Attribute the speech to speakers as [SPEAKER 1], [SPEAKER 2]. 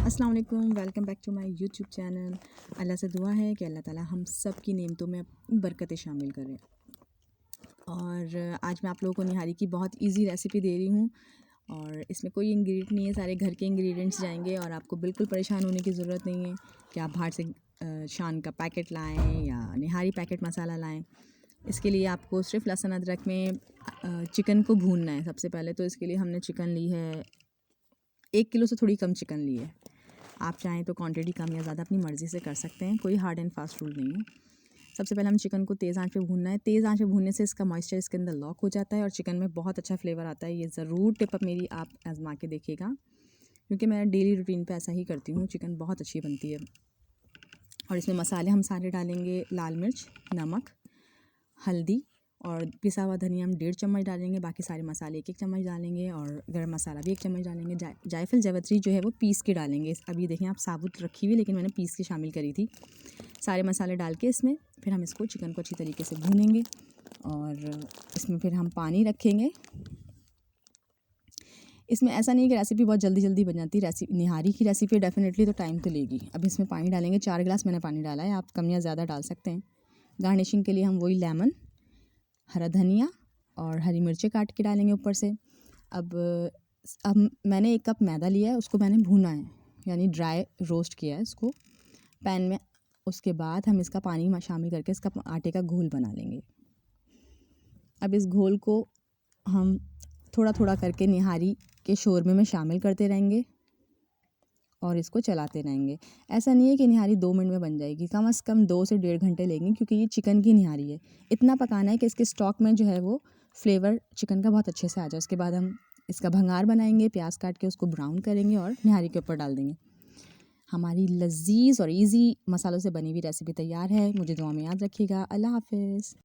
[SPEAKER 1] अस्सलाम वालेकुम, welcome back to my YouTube channel. Allah से दुआ है कि अल्लाह ताला हम सब की नेमतों में बरकतें शामिल करें। और आज मैं आप लोगों को निहारी की बहुत इजी रेसिपी दे रही हूँ और इसमें कोई इंग्रेडिएंट नहीं है, सारे घर के इंग्रेडिएंट्स जाएंगे और आपको बिल्कुल परेशान होने की ज़रूरत नहीं है कि आप बाहर से शान का पैकेट लाएँ या निहारी पैकेट मसाला लाएँ। इसके लिए आपको सिर्फ लहसुन अदरक में चिकन को भूनना है। सबसे पहले तो इसके लिए हमने चिकन ली है, 1 किलो से थोड़ी कम चिकन ली है। आप चाहें तो क्वांटिटी कम या ज़्यादा अपनी मर्ज़ी से कर सकते हैं, कोई हार्ड एंड फास्ट रूल नहीं है। सबसे पहले हम चिकन को तेज़ आंच पे भूनना है। तेज़ आंच पे भूनने से इसका मॉइस्चर इसके अंदर लॉक हो जाता है और चिकन में बहुत अच्छा फ्लेवर आता है। ये ज़रूर टिप अप मेरी आप आजमा के देखिएगा, क्योंकि मैं डेली रूटीन पे ऐसा ही करती हूँ। चिकन बहुत अच्छी बनती है। और इसमें मसाले हम सारे डालेंगे, लाल मिर्च, नमक, हल्दी और पिसा हुआ धनिया हम 1.5 चम्मच डालेंगे। बाकी सारे मसाले 1-1 चम्मच डालेंगे और गरम मसाला भी 1 चम्मच डालेंगे। जायफल जावित्री जो है वो पीस के डालेंगे। अब ये देखें, आप साबुत रखी हुई, लेकिन मैंने पीस के शामिल करी थी। सारे मसाले डाल के इसमें फिर हम इसको चिकन को अच्छी तरीके से भूनेंगे और इसमें फिर हम पानी रखेंगे। इसमें ऐसा नहीं है कि रेसिपी बहुत जल्दी जल्दी बन जाती है। निहारी की रेसिपी डेफिनेटली तो टाइम तो लेगी। अब इसमें पानी डालेंगे, 4 गिलास मैंने पानी डाला है, आप कम या ज़्यादा डाल सकते हैं। गार्निशिंग के लिए हम वही लेमन, हरा धनिया और हरी मिर्चें काट के डालेंगे ऊपर से। अब मैंने 1 कप मैदा लिया है, उसको मैंने भूना है, यानी ड्राई रोस्ट किया है इसको पैन में। उसके बाद हम इसका पानी शामिल करके इसका आटे का घोल बना लेंगे। अब इस घोल को हम थोड़ा थोड़ा करके निहारी के शोरमे में शामिल करते रहेंगे और इसको चलाते रहेंगे। ऐसा नहीं है कि निहारी 2 मिनट में बन जाएगी, कम से कम 2 से 1.5 घंटे लेंगे, क्योंकि ये चिकन की निहारी है। इतना पकाना है कि इसके स्टॉक में जो है वो फ्लेवर चिकन का बहुत अच्छे से आ जाए। उसके बाद हम इसका भंगार बनाएंगे, प्याज काट के उसको ब्राउन करेंगे और निहारी के ऊपर डाल देंगे। हमारी लजीज और ईजी मसालों से बनी हुई रेसिपी तैयार है। मुझे दुआ में याद रखिएगा। अल्लाह हाफिज़।